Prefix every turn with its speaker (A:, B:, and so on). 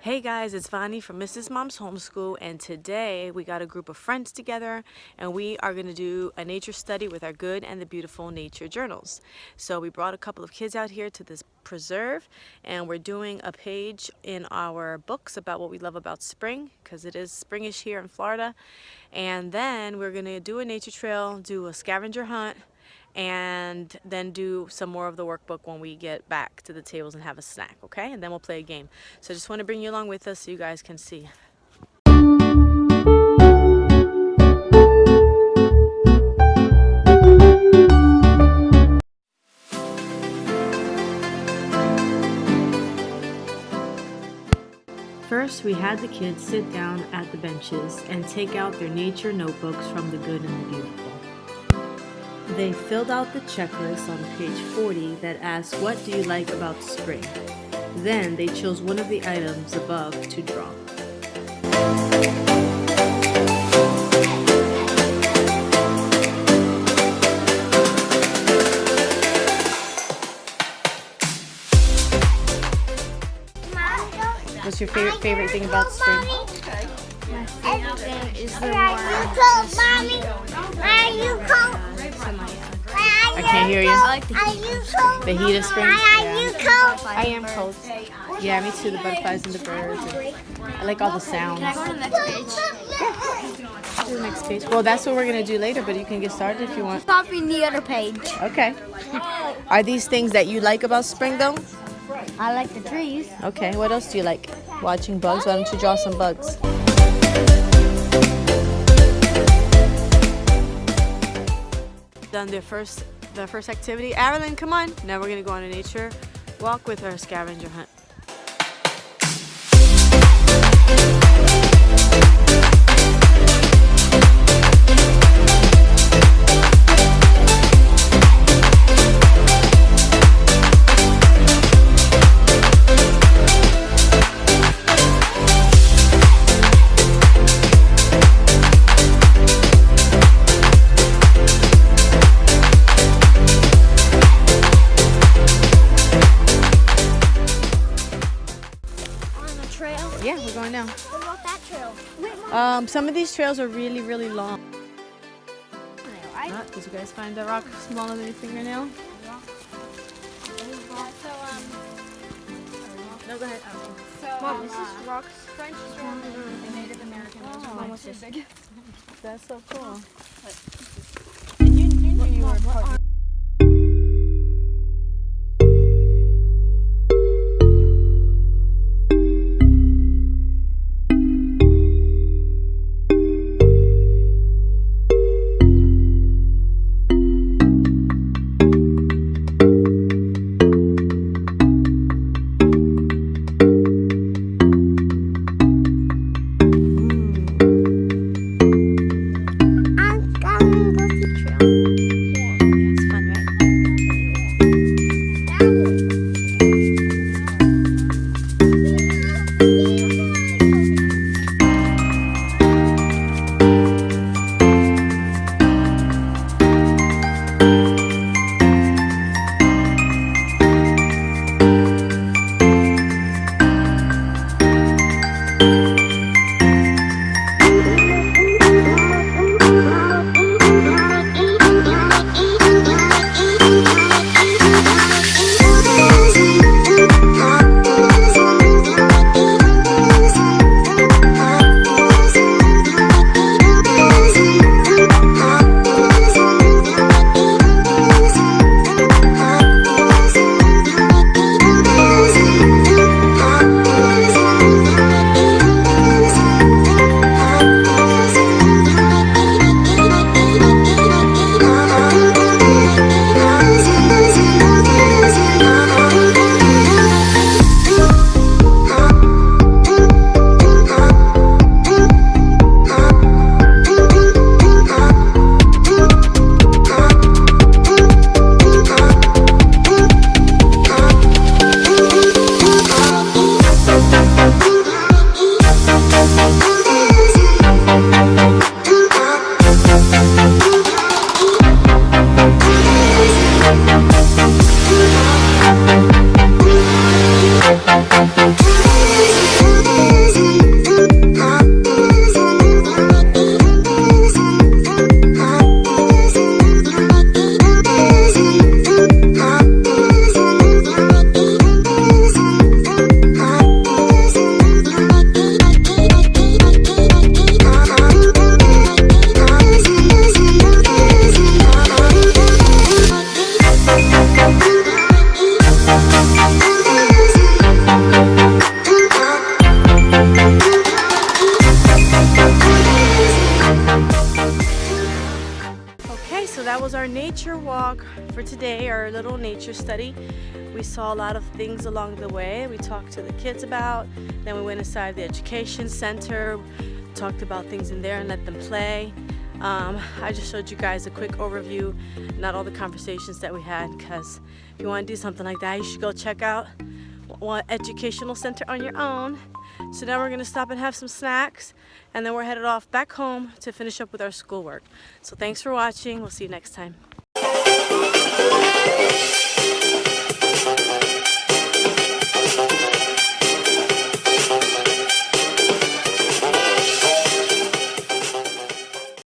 A: Hey guys, it's Vani from Mrs. Mom's Homeschool, and today we got a group of friends together and we are going to do a nature study with our Good and the Beautiful nature journals. So we brought a couple of kids out here to this preserve and we're doing a page in our books about what we love about spring, because it is springish here in Florida. And then we're going to do a nature trail, do a scavenger hunt, and then do some more of the workbook when we get back to the tables and have a snack, okay? And then we'll play a game. So I just want to bring you along with us so you guys can see. First, we had the kids sit down at the benches and take out their nature notebooks from the Good and the Beautiful. They filled out the checklist on page 40 that asks, what do you like about spring? Then they chose one of the items above to draw. What's your favorite thing about spring?
B: My favorite thing is the warm. Are you cold?
A: I can't hear you.
B: I like the heat.
A: The heat of spring?
B: Are you cold?
A: I am cold. Yeah, me too. The butterflies and the birds. I like all the sounds.
B: Can I go to the next page?
A: Do the next page. Well, that's what we're going to do later, but you can get started if you want.
B: Copy the other page.
A: Okay. Are these things that you like about spring, though?
B: I like the trees.
A: Okay. What else do you like? Watching bugs? Why don't you draw some bugs? Done their first activity. Arilyn, come on. Now we're going to go on a nature walk with our scavenger hunt. Yeah, we're going now.
B: What about that trail?
A: Some of these trails are really, really long. Did you guys find the rock smaller than your fingernail? No, go ahead.
B: Mom, this is rocks. French swan and Native American.
A: Almost as big. That's so cool. nature walk for today, our little nature study. We saw a lot of things along the way. We talked to the kids about, then we went inside the education center, talked about things in there and let them play. I just showed you guys a quick overview, not all the conversations that we had, because if you want to do something like that, you should go check out one educational center on your own. So now we're going to stop and have some snacks, and then we're headed off back home to finish up with our schoolwork. So thanks for watching. We'll see you next time.